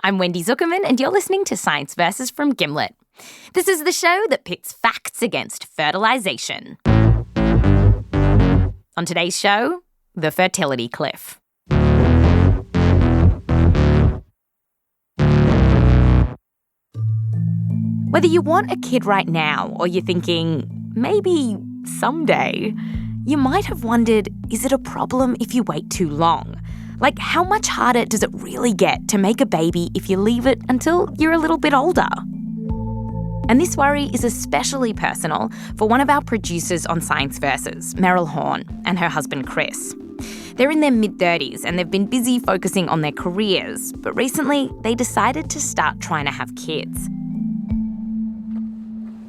I'm Wendy Zuckerman, and you're listening to Science Versus from Gimlet. This is the show that pits facts against fertilization. On today's show, the fertility cliff. Whether you want a kid right now or you're thinking, maybe someday, you might have wondered, is it a problem if you wait too long? Like, how much harder does it really get to make a baby if you leave it until you're a little bit older? And this worry is especially personal for one of our producers on Science Versus, Meryl Horn, and her husband Chris. They're in their mid-30s and they've been busy focusing on their careers, but recently they decided to start trying to have kids.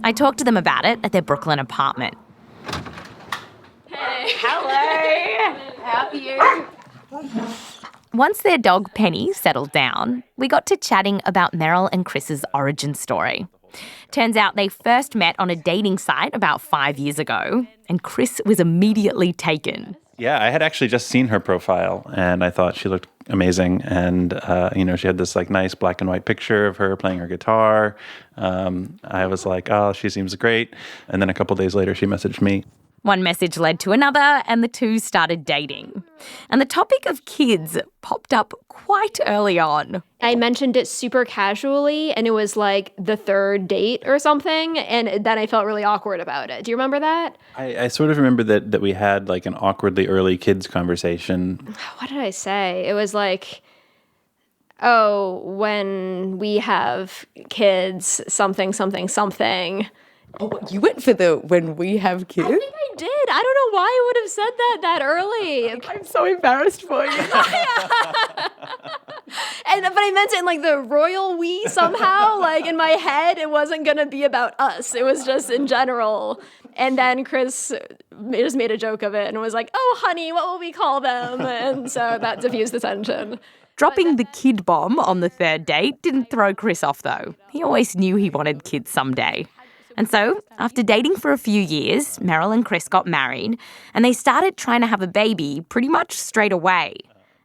I talked to them about it at their Brooklyn apartment. Hey. Hello. How are you? Once their dog Penny settled down, we got to chatting about Meryl and Chris's origin story. Turns out they first met on a dating site about 5 years ago, and Chris was immediately taken. Yeah, I had actually just seen her profile, and I thought she looked amazing. And, she had this nice black and white picture of her playing her guitar. I was like, oh, she seems great. And then a couple days later, she messaged me. One message led to another, and the two started dating. And the topic of kids popped up quite early on. I mentioned it super casually, and it was like the third date or something, and then I felt really awkward about it. Do you remember that? I sort of remember that we had an awkwardly early kids conversation. What did I say? It was like, oh, when we have kids, something, something, something. Oh, you went for the when we have kids? I think I did. I don't know why I would have said that early. I'm so embarrassed for you. But I meant it in the royal we somehow. In my head, it wasn't going to be about us. It was just in general. And then Chris just made a joke of it and was like, oh, honey, what will we call them? And so that diffused the tension. Dropping the kid bomb on the third date didn't throw Chris off, though. He always knew he wanted kids someday. And so, after dating for a few years, Meryl and Chris got married, and they started trying to have a baby pretty much straight away.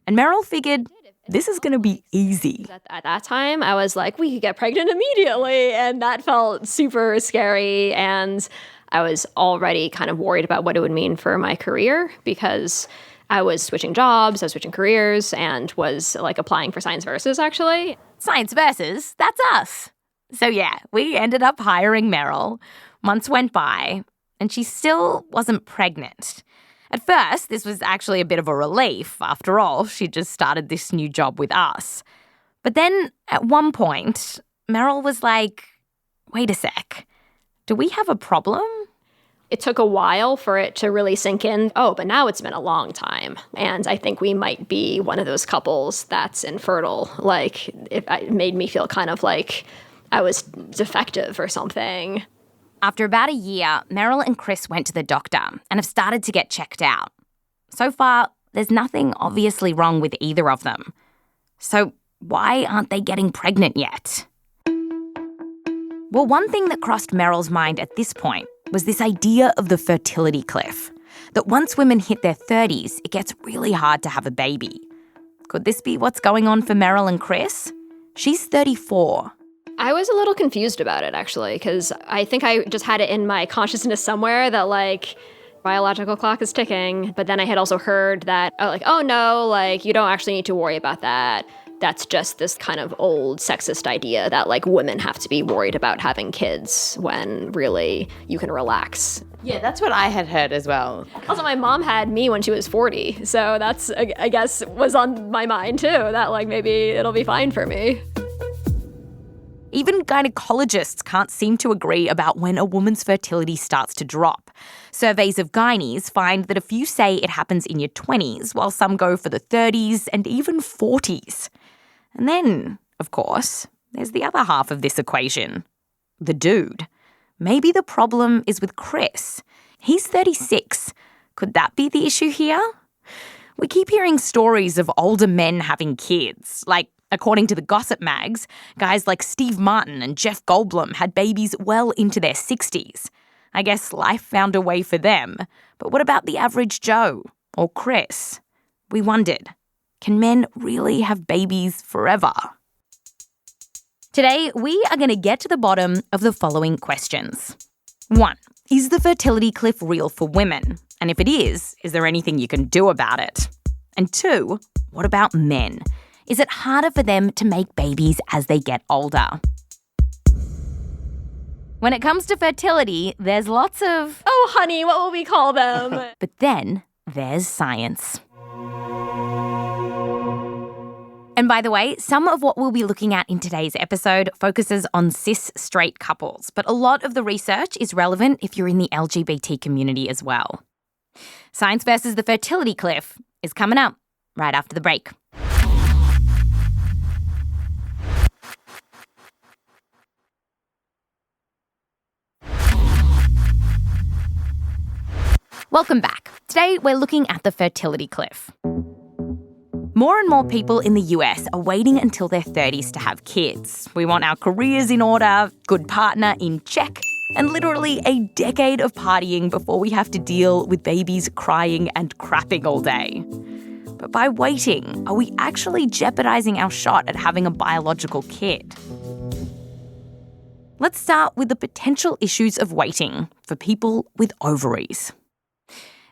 And Meryl figured, this is going to be easy. At that time, I was like, we could get pregnant immediately, and that felt super scary, and I was already kind of worried about what it would mean for my career, because I was switching jobs, I was switching careers, and was applying for Science Versus, actually. Science Versus? That's us. So yeah, we ended up hiring Meryl. Months went by, and she still wasn't pregnant. At first, this was actually a bit of a relief. After all, she just started this new job with us. But then, at one point, Meryl was like, wait a sec, do we have a problem? It took a while for it to really sink in. Oh, but now it's been a long time. And I think we might be one of those couples that's infertile. It made me feel kind of like I was defective or something. After about a year, Meryl and Chris went to the doctor and have started to get checked out. So far, there's nothing obviously wrong with either of them. So why aren't they getting pregnant yet? Well, one thing that crossed Meryl's mind at this point was this idea of the fertility cliff, that once women hit their 30s, it gets really hard to have a baby. Could this be what's going on for Meryl and Chris? She's 34. I was a little confused about it, actually, because I think I just had it in my consciousness somewhere that, biological clock is ticking. But then I had also heard that, oh, no, you don't actually need to worry about that. That's just this kind of old sexist idea that, women have to be worried about having kids when really you can relax. Yeah, that's what I had heard as well. Also, my mom had me when she was 40. So that's, I guess, was on my mind, too, that, maybe it'll be fine for me. Even gynecologists can't seem to agree about when a woman's fertility starts to drop. Surveys of gynaes find that a few say it happens in your 20s, while some go for the 30s and even 40s. And then, of course, there's the other half of this equation. The dude. Maybe the problem is with Chris. He's 36. Could that be the issue here? We keep hearing stories of older men having kids, according to the gossip mags, guys like Steve Martin and Jeff Goldblum had babies well into their 60s. I guess life found a way for them. But what about the average Joe or Chris? We wondered, can men really have babies forever? Today, we are going to get to the bottom of the following questions. 1. Is the fertility cliff real for women? And if it is there anything you can do about it? And 2, what about men? Is it harder for them to make babies as they get older? When it comes to fertility, there's lots of... Oh, honey, what will we call them? But then there's science. And by the way, some of what we'll be looking at in today's episode focuses on cis straight couples, but a lot of the research is relevant if you're in the LGBT community as well. Science versus the fertility cliff is coming up right after the break. Welcome back. Today, we're looking at the fertility cliff. More and more people in the US are waiting until their 30s to have kids. We want our careers in order, good partner in check, and literally a decade of partying before we have to deal with babies crying and crapping all day. But by waiting, are we actually jeopardizing our shot at having a biological kid? Let's start with the potential issues of waiting for people with ovaries.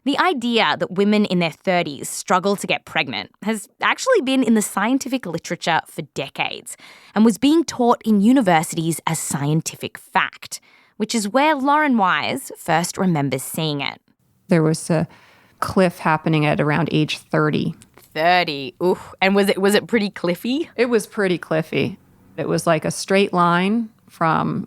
The idea that women in their 30s struggle to get pregnant has actually been in the scientific literature for decades and was being taught in universities as scientific fact, which is where Lauren Wise first remembers seeing it. There was a cliff happening at around age 30. 30, ooh. And was it pretty cliffy? It was pretty cliffy. It was like a straight line from,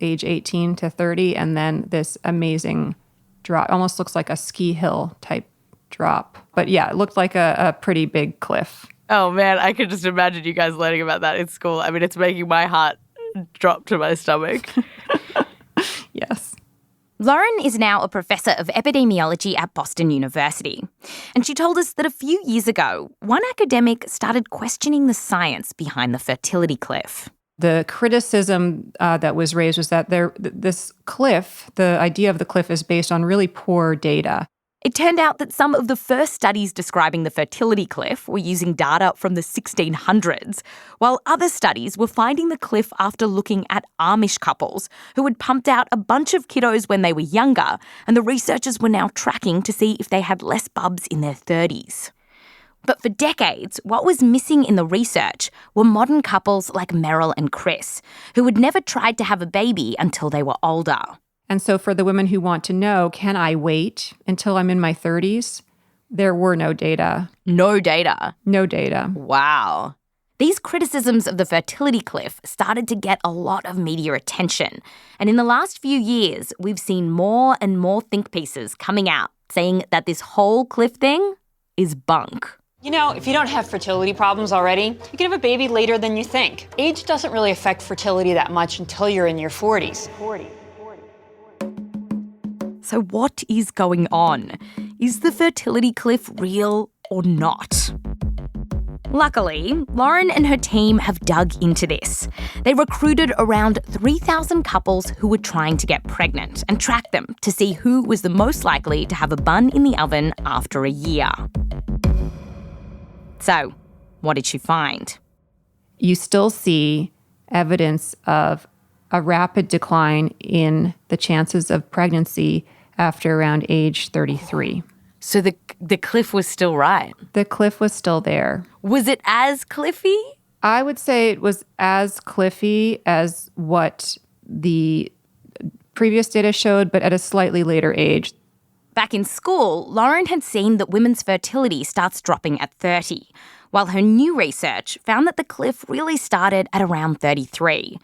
age 18 to 30, and then this amazing drop. Almost looks like a ski hill type drop. But yeah, it looked like a pretty big cliff. Oh man, I could just imagine you guys learning about that in school. I mean, it's making my heart drop to my stomach. Yes. Lauren is now a professor of epidemiology at Boston University. And she told us that a few years ago, one academic started questioning the science behind the fertility cliff. The criticism that was raised was that this cliff, the idea of the cliff, is based on really poor data. It turned out that some of the first studies describing the fertility cliff were using data from the 1600s, while other studies were finding the cliff after looking at Amish couples who had pumped out a bunch of kiddos when they were younger, and the researchers were now tracking to see if they had less bubs in their 30s. But for decades, what was missing in the research were modern couples like Meryl and Chris, who had never tried to have a baby until they were older. And so for the women who want to know, can I wait until I'm in my 30s? There were no data. No data? No data. Wow. These criticisms of the fertility cliff started to get a lot of media attention. And in the last few years, we've seen more and more think pieces coming out saying that this whole cliff thing is bunk. If you don't have fertility problems already, you can have a baby later than you think. Age doesn't really affect fertility that much until you're in your 40s. So what is going on? Is the fertility cliff real or not? Luckily, Lauren and her team have dug into this. They recruited around 3,000 couples who were trying to get pregnant and tracked them to see who was the most likely to have a bun in the oven after a year. So, what did she find? You still see evidence of a rapid decline in the chances of pregnancy after around age 33. So the cliff was still right. The cliff was still there. Was it as cliffy? I would say it was as cliffy as what the previous data showed, but at a slightly later age. Back in school, Lauren had seen that women's fertility starts dropping at 30, while her new research found that the cliff really started at around 33.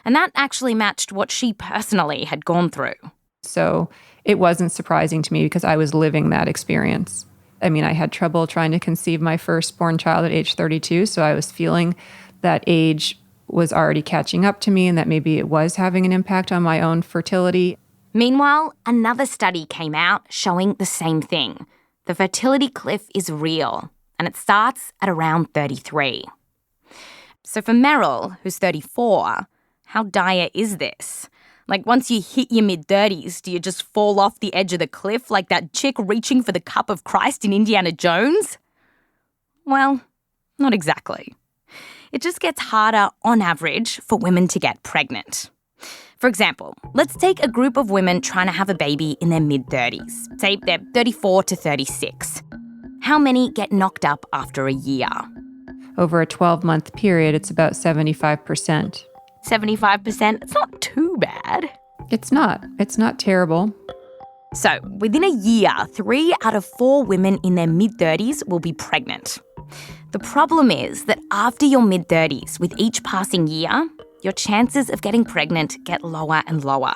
And that actually matched what she personally had gone through. So it wasn't surprising to me because I was living that experience. I mean, I had trouble trying to conceive my firstborn child at age 32, so I was feeling that age was already catching up to me and that maybe it was having an impact on my own fertility. Meanwhile, another study came out showing the same thing. The fertility cliff is real, and it starts at around 33. So for Meryl, who's 34, how dire is this? Like, once you hit your mid-30s, do you just fall off the edge of the cliff like that chick reaching for the cup of Christ in Indiana Jones? Well, not exactly. it just gets harder on average for women to get pregnant. For example, let's take a group of women trying to have a baby in their mid-30s. Say they're 34 to 36. How many get knocked up after a year? Over a 12-month period, it's about 75%. 75%? It's not too bad. It's not. It's not terrible. So, within a year, 3 out of 4 women in their mid-30s will be pregnant. The problem is that after your mid-30s, with each passing year, your chances of getting pregnant get lower and lower,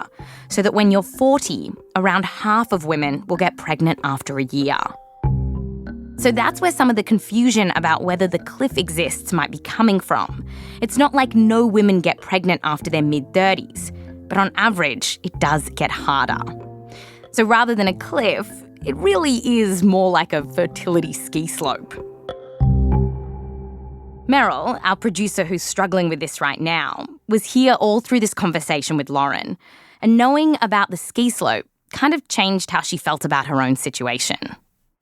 so that when you're 40, around half of women will get pregnant after a year. So that's where some of the confusion about whether the cliff exists might be coming from. It's not like no women get pregnant after their mid-30s, but on average, it does get harder. So rather than a cliff, it really is more like a fertility ski slope. Meryl, our producer who's struggling with this right now, was here all through this conversation with Lauren, and knowing about the ski slope kind of changed how she felt about her own situation.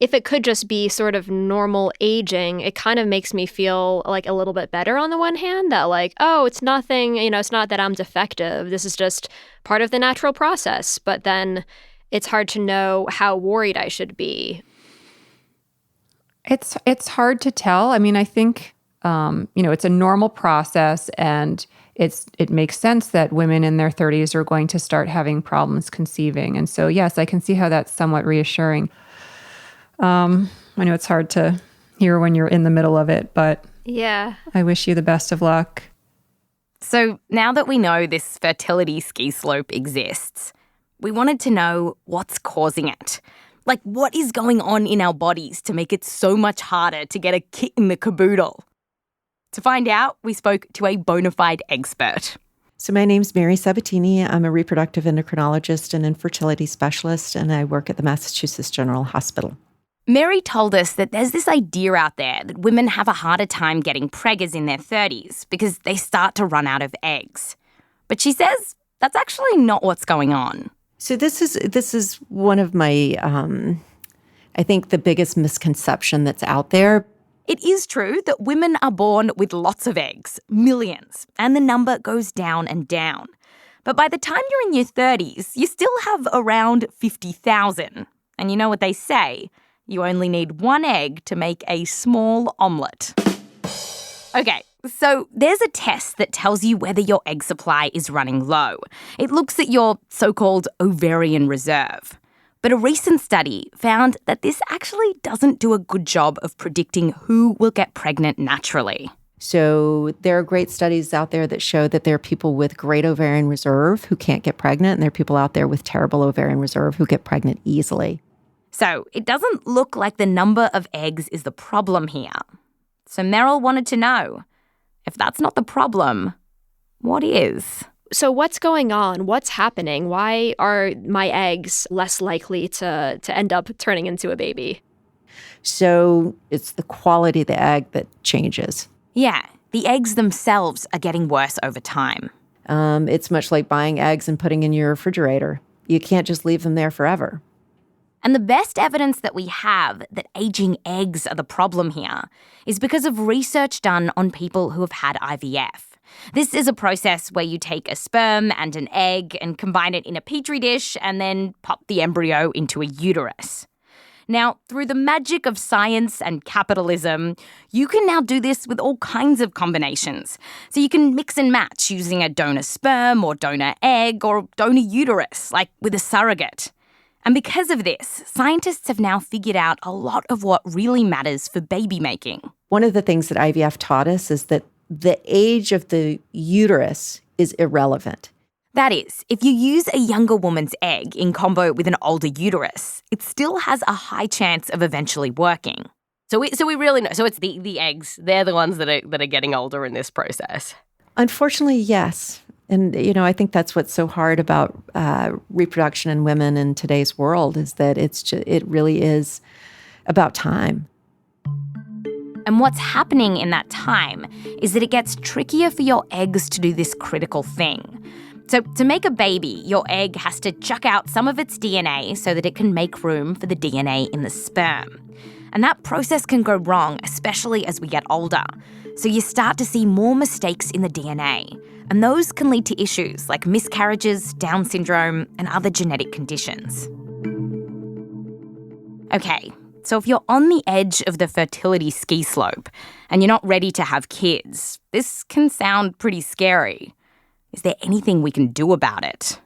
If it could just be sort of normal aging, it kind of makes me feel like a little bit better on the one hand, that like, oh, it's nothing, it's not that I'm defective. This is just part of the natural process. But then it's hard to know how worried I should be. It's hard to tell. I mean, I think, it's a normal process, and it makes sense that women in their 30s are going to start having problems conceiving. And so, yes, I can see how that's somewhat reassuring. I know it's hard to hear when you're in the middle of it, but yeah, I wish you the best of luck. So now that we know this fertility ski slope exists, we wanted to know what's causing it. Like, what is going on in our bodies to make it so much harder to get a kick in the caboodle? To find out, we spoke to a bona fide expert. So my name's Mary Sabatini. I'm a reproductive endocrinologist and infertility specialist, and I work at the Massachusetts General Hospital. Mary told us that there's this idea out there that women have a harder time getting preggers in their 30s because they start to run out of eggs. But she says that's actually not what's going on. So this is one of my, I think, the biggest misconception that's out there. It is true that women are born with lots of eggs, millions, and the number goes down and down. But by the time you're in your 30s, you still have around 50,000. And you know what they say? You only need 1 egg to make a small omelette. Okay, so there's a test that tells you whether your egg supply is running low. It looks at your so-called ovarian reserve. But a recent study found that this actually doesn't do a good job of predicting who will get pregnant naturally. So there are great studies out there that show that there are people with great ovarian reserve who can't get pregnant, and there are people out there with terrible ovarian reserve who get pregnant easily. So it doesn't look like the number of eggs is the problem here. So Meryl wanted to know, if that's not the problem, what is? So what's going on? What's happening? Why are my eggs less likely to end up turning into a baby? So it's the quality of the egg that changes. Yeah, the eggs themselves are getting worse over time. It's much like buying eggs and putting in your refrigerator. You can't just leave them there forever. And the best evidence that we have that aging eggs are the problem here is because of research done on people who have had IVF. This is a process where you take a sperm and an egg and combine it in a petri dish and then pop the embryo into a uterus. Now, through the magic of science and capitalism, you can now do this with all kinds of combinations. So you can mix and match using a donor sperm or donor egg or donor uterus, like with a surrogate. And because of this, scientists have now figured out a lot of what really matters for baby making. One of the things that IVF taught us is that the age of the uterus is irrelevant. That is, if you use a younger woman's egg in combo with an older uterus, it still has a high chance of eventually working. So we really know. So it's the eggs. They're the ones that are getting older in this process. Unfortunately, yes. And, I think that's what's so hard about reproduction in women in today's world is that it really is about time. And what's happening in that time is that it gets trickier for your eggs to do this critical thing. So to make a baby, your egg has to chuck out some of its DNA so that it can make room for the DNA in the sperm. And that process can go wrong, especially as we get older. So you start to see more mistakes in the DNA. And those can lead to issues like miscarriages, Down syndrome, and other genetic conditions. Okay, so if you're on the edge of the fertility ski slope and you're not ready to have kids, this can sound pretty scary. Is there anything we can do about it?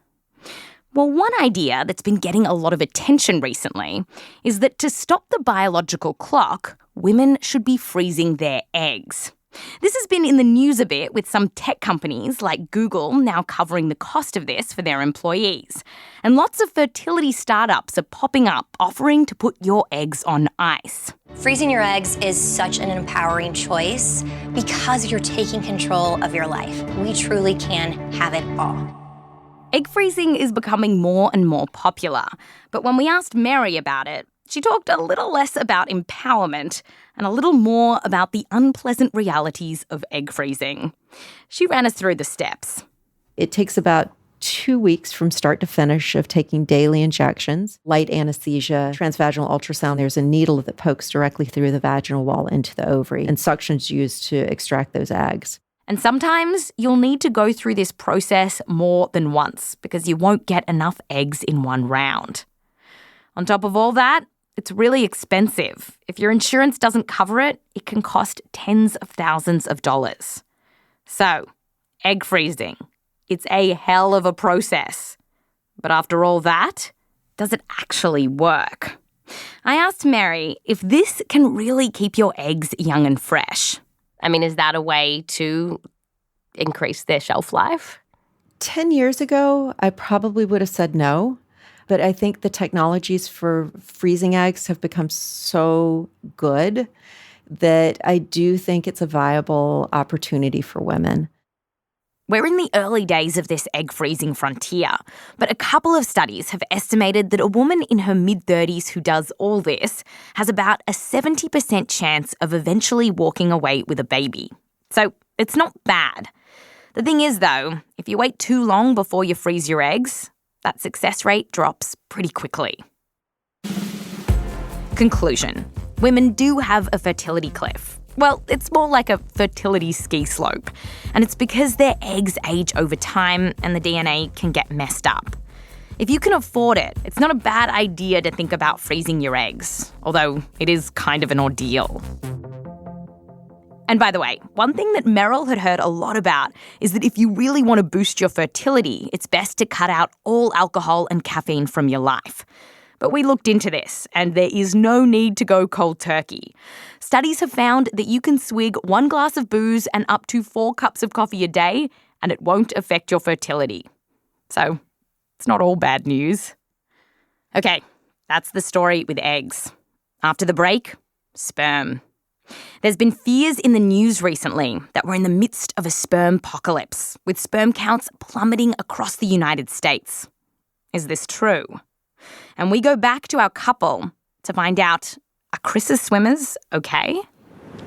Well, one idea that's been getting a lot of attention recently is that to stop the biological clock, women should be freezing their eggs. This has been in the news a bit, with some tech companies like Google now covering the cost of this for their employees. And lots of fertility startups are popping up offering to put your eggs on ice. Freezing your eggs is such an empowering choice because you're taking control of your life. We truly can have it all. Egg freezing is becoming more and more popular, but when we asked Mary about it, she talked a little less about empowerment and a little more about the unpleasant realities of egg freezing. She ran us through the steps. It takes about 2 weeks from start to finish of taking daily injections, light anesthesia, transvaginal ultrasound. There's a needle that pokes directly through the vaginal wall into the ovary, and suction's used to extract those eggs. And sometimes you'll need to go through this process more than once because you won't get enough eggs in one round. On top of all that, it's really expensive. If your insurance doesn't cover it, it can cost tens of thousands of dollars. So, egg freezing. It's a hell of a process. But after all that, does it actually work? I asked Mary if this can really keep your eggs young and fresh. I mean, is that a way to increase their shelf life? 10 years ago, I probably would have said no. But I think the technologies for freezing eggs have become so good that I do think it's a viable opportunity for women. We're in the early days of this egg freezing frontier, but a couple of studies have estimated that a woman in her mid-30s who does all this has about a 70% chance of eventually walking away with a baby. So it's not bad. The thing is, though, if you wait too long before you freeze your eggs, that success rate drops pretty quickly. Conclusion. Women do have a fertility cliff. Well, it's more like a fertility ski slope. And it's because their eggs age over time and the DNA can get messed up. If you can afford it, it's not a bad idea to think about freezing your eggs, although it is kind of an ordeal. And by the way, one thing that Meryl had heard a lot about is that if you really want to boost your fertility, it's best to cut out all alcohol and caffeine from your life. But we looked into this, and there is no need to go cold turkey. Studies have found that you can swig 1 glass of booze and up to 4 cups of coffee a day, and it won't affect your fertility. So, it's not all bad news. Okay, that's the story with eggs. After the break, sperm. There's been fears in the news recently that we're in the midst of a sperm-apocalypse, with sperm counts plummeting across the United States. Is this true? And we go back to our couple to find out, are Chris's swimmers okay?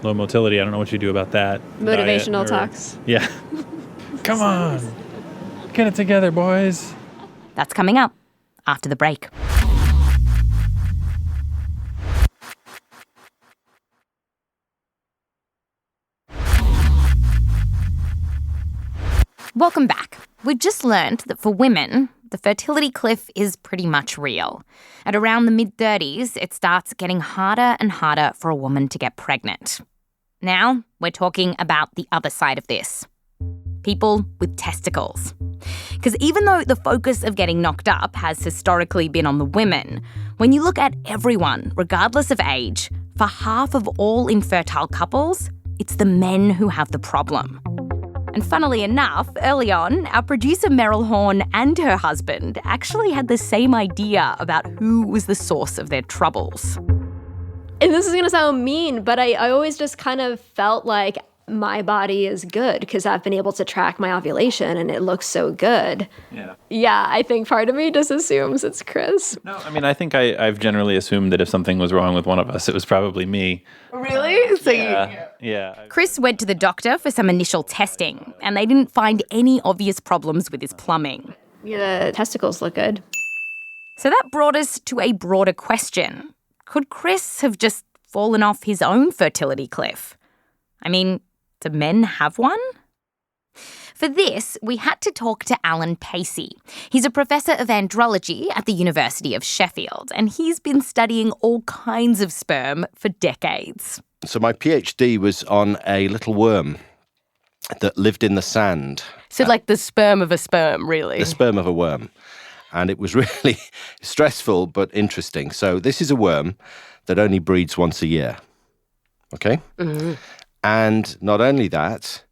Low motility, I don't know what you do about that. Motivational talks. Yeah. Come on. Get it together, boys. That's coming up after the break. Welcome back. We've just learned that for women, the fertility cliff is pretty much real. At around the mid-30s, it starts getting harder and harder for a woman to get pregnant. Now, we're talking about the other side of this. People with testicles. Because even though the focus of getting knocked up has historically been on the women, when you look at everyone, regardless of age, for half of all infertile couples, it's the men who have the problem. And funnily enough, early on, our producer Meryl Horn and her husband actually had the same idea about who was the source of their troubles. And this is going to sound mean, but I always just kind of felt like my body is good because I've been able to track my ovulation and it looks so good. Yeah, I think part of me just assumes it's Chris. No, I mean, I think I've generally assumed that if something was wrong with one of us, it was probably me. Really? So Yeah. Chris went to the doctor for some initial testing, and they didn't find any obvious problems with his plumbing. Yeah, the testicles look good. So that brought us to a broader question. Could Chris have just fallen off his own fertility cliff. I mean, do men have one? For this, we had to talk to Allan Pacey. He's a professor of andrology at the University of Sheffield, and he's been studying all kinds of sperm for decades. So my PhD was on a little worm that lived in the sand. So like the sperm of a sperm, really? The sperm of a worm. And it was really stressful but interesting. So this is a worm that only breeds once a year. Okay? Mm-hmm. And not only that,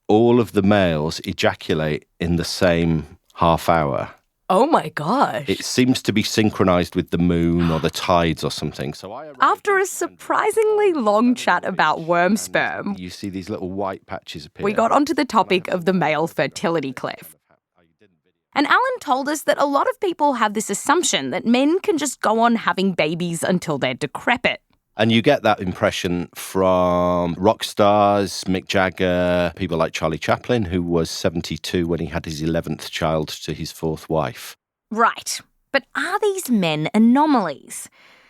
all of the males ejaculate in the same half hour. Oh my gosh. It seems to be synchronized with the moon or the tides or something. After a surprisingly long chat about worm sperm, you see these little white patches appear. we got onto the topic of the male fertility cliff. And Allan told us that a lot of people have this assumption that men can just go on having babies until they're decrepit. And you get that impression from rock stars, Mick Jagger, people like Charlie Chaplin, who was 72 when he had his 11th child to his 4th wife. Right. But are these men anomalies?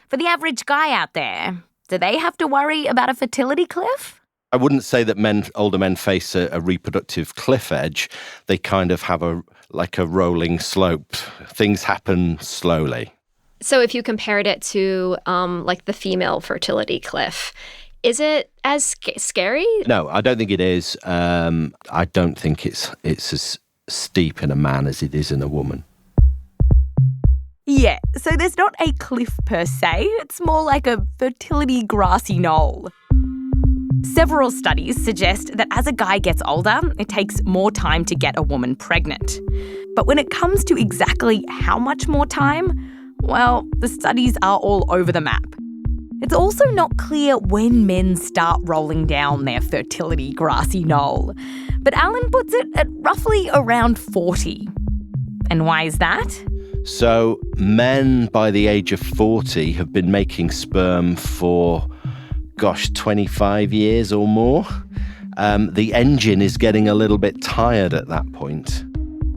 For the average guy out there, do they have to worry about a fertility cliff? I wouldn't say that older men face a reproductive cliff edge. They kind of have a rolling slope. Things happen slowly. So if you compared it to like the female fertility cliff, is it as scary? No, I don't think it is. I don't think it's as steep in a man as it is in a woman. Yeah, so there's not a cliff per se. It's more like a fertility grassy knoll. Several studies suggest that as a guy gets older, it takes more time to get a woman pregnant. But when it comes to exactly how much more time, well, the studies are all over the map. It's also not clear when men start rolling down their fertility grassy knoll. But Allan puts it at roughly around 40. And why is that? So men by the age of 40 have been making sperm for, 25 years or more. The engine is getting a little bit tired at that point.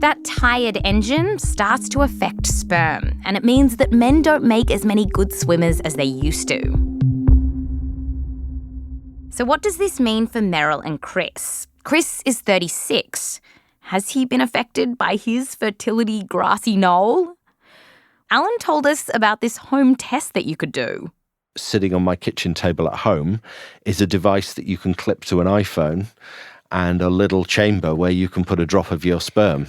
That tired engine starts to affect sperm, and it means that men don't make as many good swimmers as they used to. So what does this mean for Meryl and Chris? Chris is 36. Has he been affected by his fertility grassy knoll? Allan told us about this home test that you could do. Sitting on my kitchen table at home is a device that you can clip to an iPhone and a little chamber where you can put a drop of your sperm,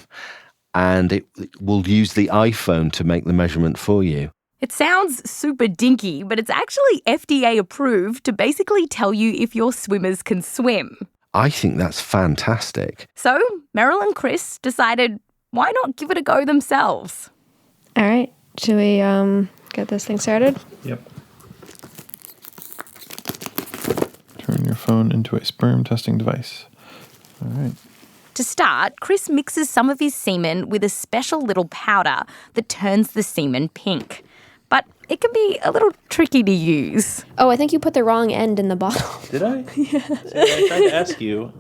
and it will use the iPhone to make the measurement for you. It sounds super dinky, but it's actually FDA approved to basically tell you if your swimmers can swim. I think that's fantastic. So Meryl and Chris decided, why not give it a go themselves? All right. Should we get this thing started? Yep. Turn your phone into a sperm testing device. All right. To start, Chris mixes some of his semen with a special little powder that turns the semen pink. But it can be a little tricky to use. Oh, I think you put the wrong end in the bottle. Did I? Yeah. I tried to ask you.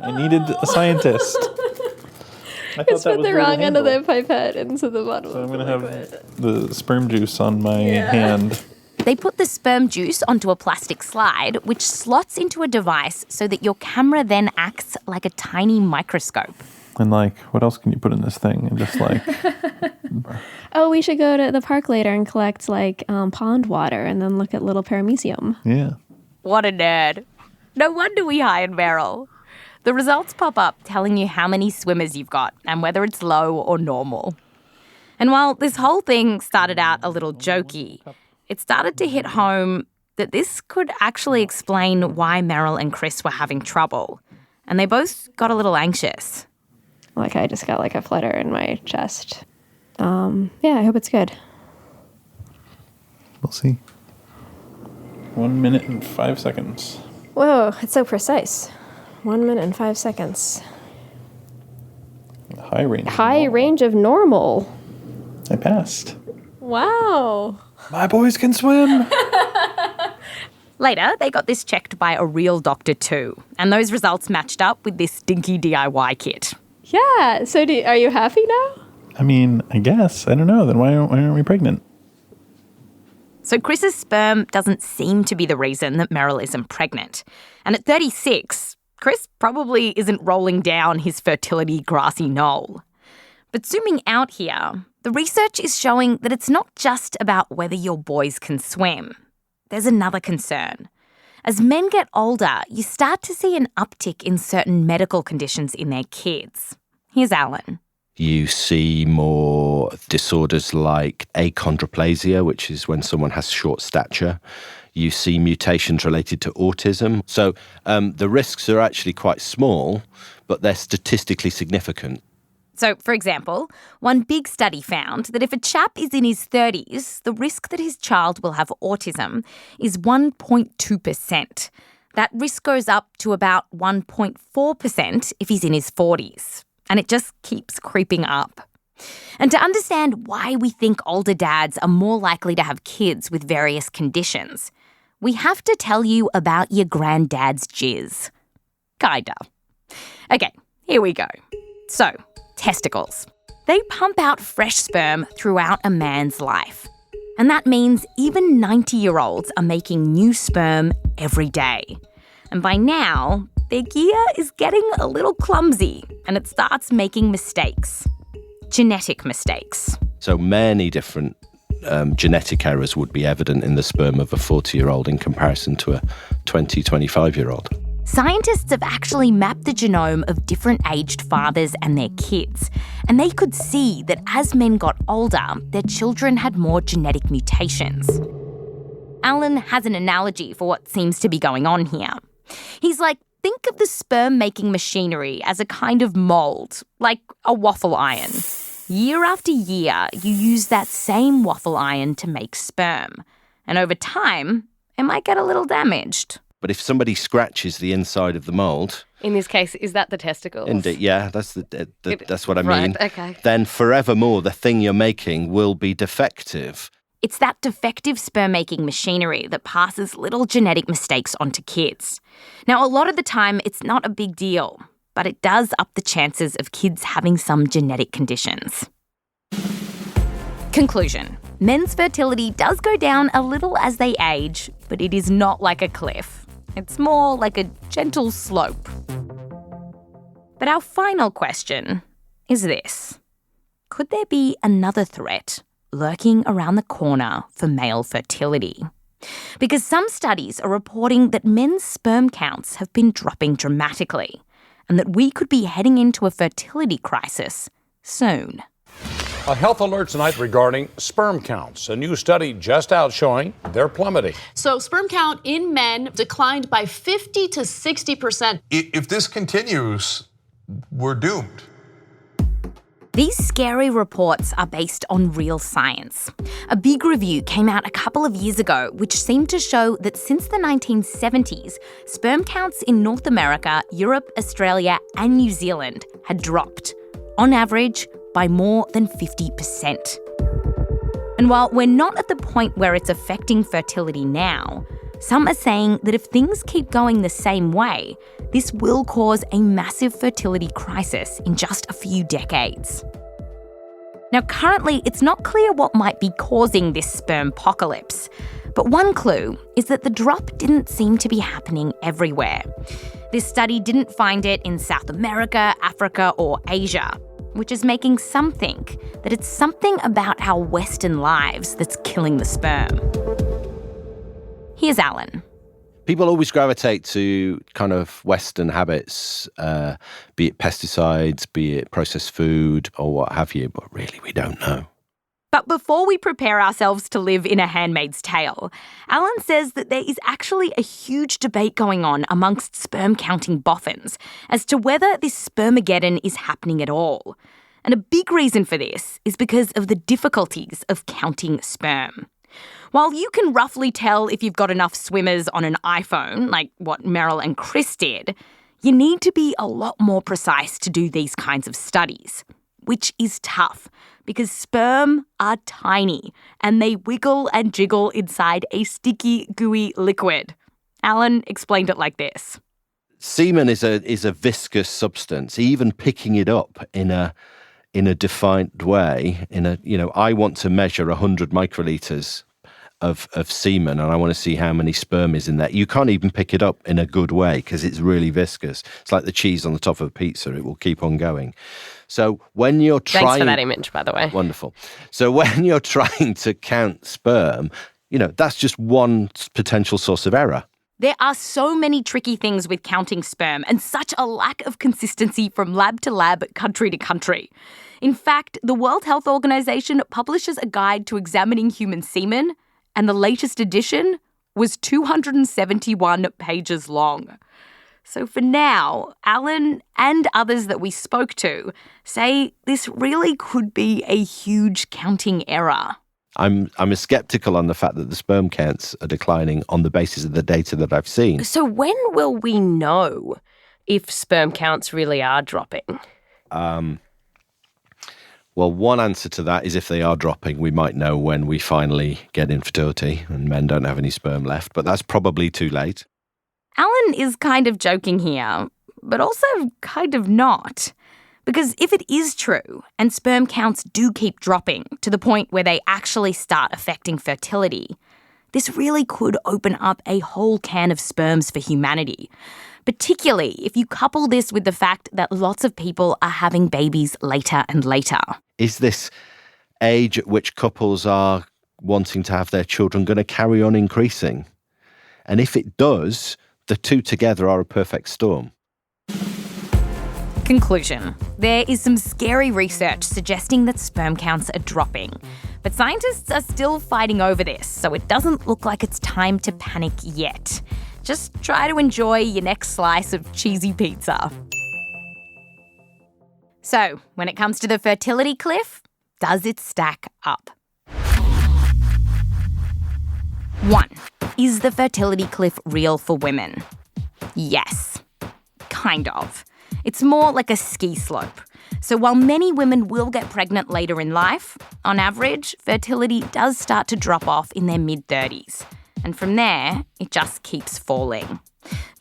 I needed a scientist. I It's put the wrong end of the pipette into the bottle. So I'm going to have the sperm juice on my hand. They put the sperm juice onto a plastic slide, which slots into a device so that your camera then acts like a tiny microscope. And what else can you put in this thing? And just Oh, we should go to the park later and collect pond water and then look at little paramecium. Yeah. What a nerd. No wonder we hired Meryl. The results pop up telling you how many swimmers you've got and whether it's low or normal. And while this whole thing started out a little jokey, it started to hit home that this could actually explain why Meryl and Chris were having trouble. And they both got a little anxious. I just got a flutter in my chest. I hope it's good. We'll see. 1 minute and 5 seconds. Whoa, it's so precise. 1 minute and 5 seconds. High range. High range of normal. I passed. Wow. My boys can swim. Later, they got this checked by a real doctor too, and those results matched up with this stinky DIY kit. Yeah, so are you happy now? I mean, I guess. I don't know. Then why aren't we pregnant? So Chris's sperm doesn't seem to be the reason that Meryl isn't pregnant. And at 36, Chris probably isn't rolling down his fertility grassy knoll. But zooming out here, the research is showing that it's not just about whether your boys can swim. There's another concern. As men get older, you start to see an uptick in certain medical conditions in their kids. Here's Allan. You see more disorders like achondroplasia, which is when someone has short stature. You see mutations related to autism. So the risks are actually quite small, but they're statistically significant. So, for example, one big study found that if a chap is in his 30s, the risk that his child will have autism is 1.2%. That risk goes up to about 1.4% if he's in his 40s. And it just keeps creeping up. And to understand why we think older dads are more likely to have kids with various conditions, we have to tell you about your granddad's jizz. Kinda. Okay, here we go. So, testicles. They pump out fresh sperm throughout a man's life. And that means even 90-year-olds are making new sperm every day. And by now, their gear is getting a little clumsy and it starts making mistakes. Genetic mistakes. So many different genetic errors would be evident in the sperm of a 40-year-old in comparison to a 20, 25-year-old. Scientists have actually mapped the genome of different aged fathers and their kids, and they could see that as men got older, their children had more genetic mutations. Allan has an analogy for what seems to be going on here. He's like, think of the sperm-making machinery as a kind of mould, like a waffle iron. Year after year, you use that same waffle iron to make sperm. And over time, it might get a little damaged. But if somebody scratches the inside of the mould... In this case, is that the testicles? Indeed, yeah, that's what I mean. Right, okay. Then forevermore, the thing you're making will be defective. It's that defective sperm-making machinery that passes little genetic mistakes onto kids. Now, a lot of the time, it's not a big deal, but it does up the chances of kids having some genetic conditions. Conclusion. Men's fertility does go down a little as they age, but it is not like a cliff. It's more like a gentle slope. But our final question is this. Could there be another threat lurking around the corner for male fertility? Because some studies are reporting that men's sperm counts have been dropping dramatically and that we could be heading into a fertility crisis soon. A health alert tonight regarding sperm counts. A new study just out showing they're plummeting. So sperm count in men declined by 50 to 60%. If this continues, we're doomed. These scary reports are based on real science. A big review came out a couple of years ago which seemed to show that since the 1970s, sperm counts in North America, Europe, Australia and New Zealand had dropped, on average, by more than 50%. And while we're not at the point where it's affecting fertility now, some are saying that if things keep going the same way, this will cause a massive fertility crisis in just a few decades. Now, currently, it's not clear what might be causing this sperm-pocalypse, but one clue is that the drop didn't seem to be happening everywhere. This study didn't find it in South America, Africa, or Asia, which is making some think that it's something about our Western lives that's killing the sperm. Here's Allan. People always gravitate to kind of Western habits, be it pesticides, be it processed food or what have you, but really we don't know. But before we prepare ourselves to live in A Handmaid's Tale, Allan says that there is actually a huge debate going on amongst sperm-counting boffins as to whether this sperm-aggedon is happening at all. And a big reason for this is because of the difficulties of counting sperm. While you can roughly tell if you've got enough swimmers on an iPhone, like what Meryl and Chris did, you need to be a lot more precise to do these kinds of studies, which is tough because sperm are tiny and they wiggle and jiggle inside a sticky, gooey liquid. Allan explained it like this. Semen is a viscous substance. Even picking it up in a defined way, I want to measure 100 microliters. of semen, and I want to see how many sperm is in there. You can't even pick it up in a good way because it's really viscous. It's like the cheese on the top of a pizza. It will keep on going. So when you're trying... Thanks for that image, by the way. Wonderful. So when you're trying to count sperm, that's just one potential source of error. There are so many tricky things with counting sperm and such a lack of consistency from lab to lab, country to country. In fact, the World Health Organization publishes a guide to examining human semen, and the latest edition was 271 pages long. So for now, Allan and others that we spoke to say this really could be a huge counting error. I'm as skeptical on the fact that the sperm counts are declining on the basis of the data that I've seen. So when will we know if sperm counts really are dropping? Well, one answer to that is if they are dropping, we might know when we finally get infertility and men don't have any sperm left, but that's probably too late. Allan is kind of joking here, but also kind of not. Because if it is true, and sperm counts do keep dropping to the point where they actually start affecting fertility, this really could open up a whole can of sperms for humanity, particularly if you couple this with the fact that lots of people are having babies later and later. Is this age at which couples are wanting to have their children going to carry on increasing? And if it does, the two together are a perfect storm. Conclusion. There is some scary research suggesting that sperm counts are dropping. But scientists are still fighting over this, so it doesn't look like it's time to panic yet. Just try to enjoy your next slice of cheesy pizza. So, when it comes to the fertility cliff, does it stack up? 1. Is the fertility cliff real for women? Yes. Kind of. It's more like a ski slope. So while many women will get pregnant later in life, on average, fertility does start to drop off in their mid-30s. And from there, it just keeps falling.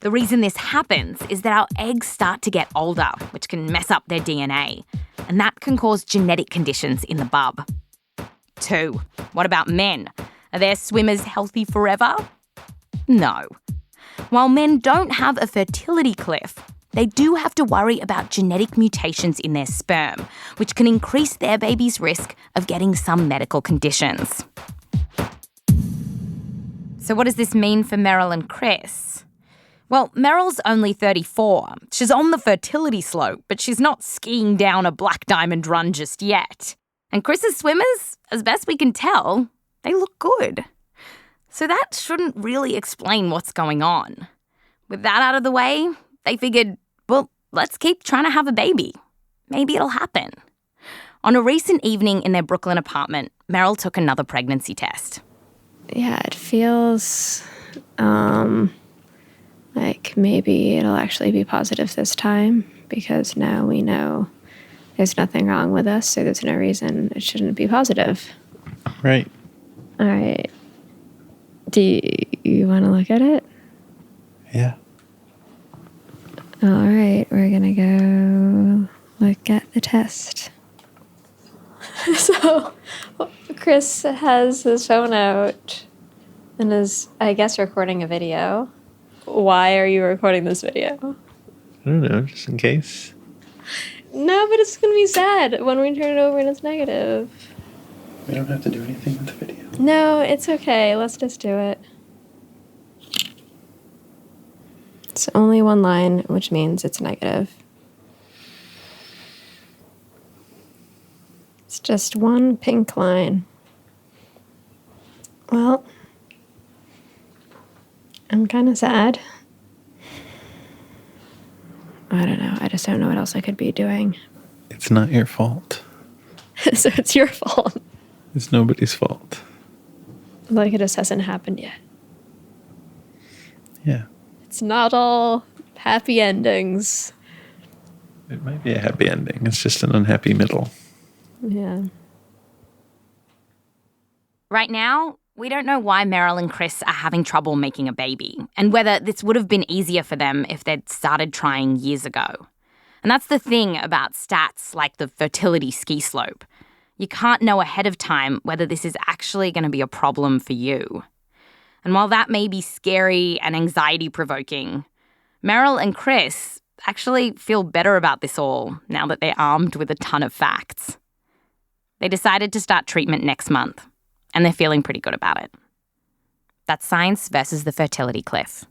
The reason this happens is that our eggs start to get older, which can mess up their DNA. And that can cause genetic conditions in the bub. 2. What about men? Are their swimmers healthy forever? No. While men don't have a fertility cliff, they do have to worry about genetic mutations in their sperm, which can increase their baby's risk of getting some medical conditions. So what does this mean for Meryl and Chris? Well, Meryl's only 34. She's on the fertility slope, but she's not skiing down a black diamond run just yet. And Chris's swimmers, as best we can tell, they look good. So that shouldn't really explain what's going on. With that out of the way, they figured, well, let's keep trying to have a baby. Maybe it'll happen. On a recent evening in their Brooklyn apartment, Meryl took another pregnancy test. Yeah, it feels like maybe it'll actually be positive this time because now we know there's nothing wrong with us, so there's no reason it shouldn't be positive. Right. All right. Do you want to look at it? Yeah. All right, we're going to go look at the test. So, Chris has his phone out and is, I guess, recording a video. Why are you recording this video? I don't know, just in case. No, but it's going to be sad when we turn it over and it's negative. We don't have to do anything with the video. No, it's okay. Let's just do it. It's only one line, which means it's negative. It's just one pink line. Well, I'm kind of sad. I don't know. I just don't know what else I could be doing. It's not your fault. So it's your fault. It's nobody's fault. Like it just hasn't happened yet. Yeah. It's not all happy endings. It might be a happy ending. It's just an unhappy middle. Yeah. Right now, we don't know why Meryl and Chris are having trouble making a baby, and whether this would have been easier for them if they'd started trying years ago. And that's the thing about stats like the fertility ski slope. You can't know ahead of time whether this is actually going to be a problem for you. And while that may be scary and anxiety-provoking, Meryl and Chris actually feel better about this all now that they're armed with a ton of facts. They decided to start treatment next month, and they're feeling pretty good about it. That's science versus the fertility cliff.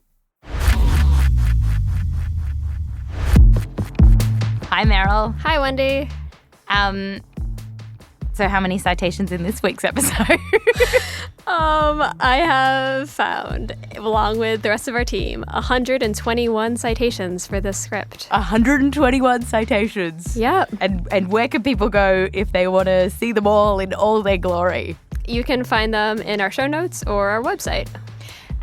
Hi, Meryl. Hi, Wendy. So how many citations in this week's episode? I have found, along with the rest of our team, 121 citations for this script. 121 citations. Yep. And where can people go if they want to see them all in all their glory? You can find them in our show notes or our website.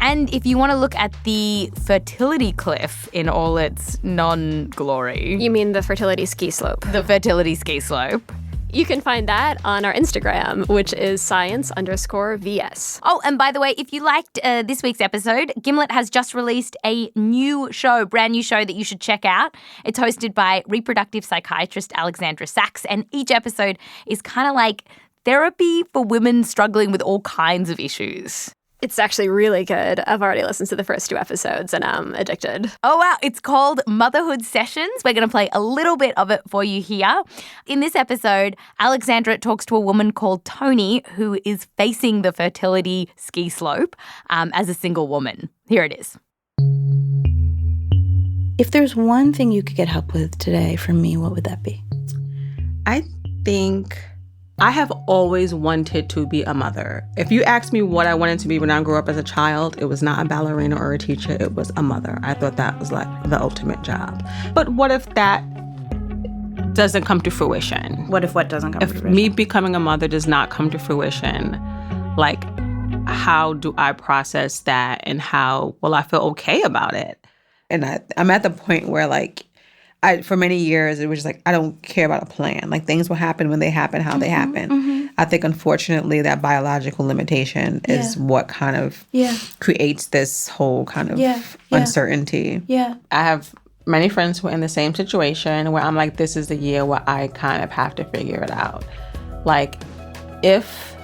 And if you want to look at the fertility cliff in all its non-glory. You mean the fertility ski slope? The fertility ski slope. You can find that on our Instagram, which is science_VS. Oh, and by the way, if you liked this week's episode, Gimlet has just released a brand new show that you should check out. It's hosted by reproductive psychiatrist Alexandra Sachs, and each episode is kind of like therapy for women struggling with all kinds of issues. It's actually really good. I've already listened to the first 2 episodes and I'm addicted. Oh, wow. It's called Motherhood Sessions. We're going to play a little bit of it for you here. In this episode, Alexandra talks to a woman called Tony who is facing the fertility ski slope as a single woman. Here it is. If there's one thing you could get help with today from me, what would that be? I think I have always wanted to be a mother. If you asked me what I wanted to be when I grew up as a child, it was not a ballerina or a teacher, it was a mother. I thought that was like the ultimate job. But what if that doesn't come to fruition? What doesn't come to fruition? If me becoming a mother does not come to fruition, like, how do I process that and how will I feel okay about it? And I'm at the point where, like, for many years, it was just like, I don't care about a plan. Like, things will happen when they happen, how they happen. Mm-hmm. I think, unfortunately, that biological limitation is what kind of creates this whole kind of uncertainty. Yeah. I have many friends who are in the same situation where I'm like, this is the year where I kind of have to figure it out. Like, if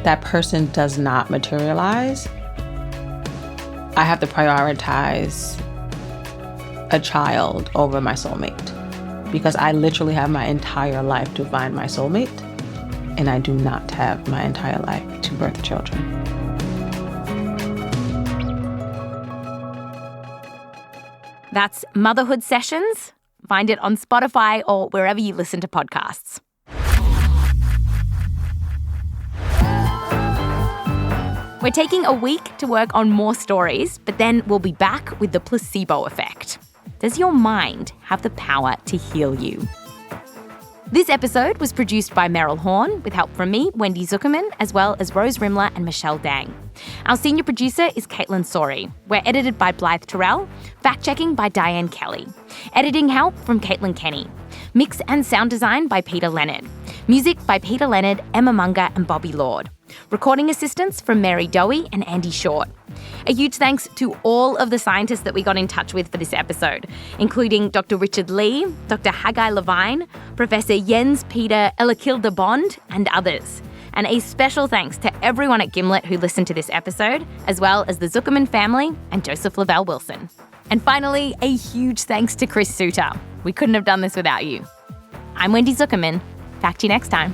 that person does not materialize, I have to prioritize a child over my soulmate, because I literally have my entire life to find my soulmate, and I do not have my entire life to birth children. That's Motherhood Sessions. Find it on Spotify or wherever you listen to podcasts. We're taking a week to work on more stories, but then we'll be back with the placebo effect. Does your mind have the power to heal you? This episode was produced by Meryl Horn with help from me, Wendy Zuckerman, as well as Rose Rimler and Michelle Dang. Our senior producer is Caitlin Sori. We're edited by Blythe Terrell, fact-checking by Diane Kelly. Editing help from Caitlin Kenny. Mix and sound design by Peter Leonard. Music by Peter Leonard, Emma Munger and Bobby Lord. Recording assistance from Mary Dowie and Andy Short. A huge thanks to all of the scientists that we got in touch with for this episode, including Dr. Richard Lee, Dr. Haggai Levine, Professor Jens Peter Elakilde Bond, and others. And a special thanks to everyone at Gimlet who listened to this episode, as well as the Zuckerman family and Joseph Lavelle Wilson. And finally, a huge thanks to Chris Suter. We couldn't have done this without you. I'm Wendy Zuckerman. Back to you next time.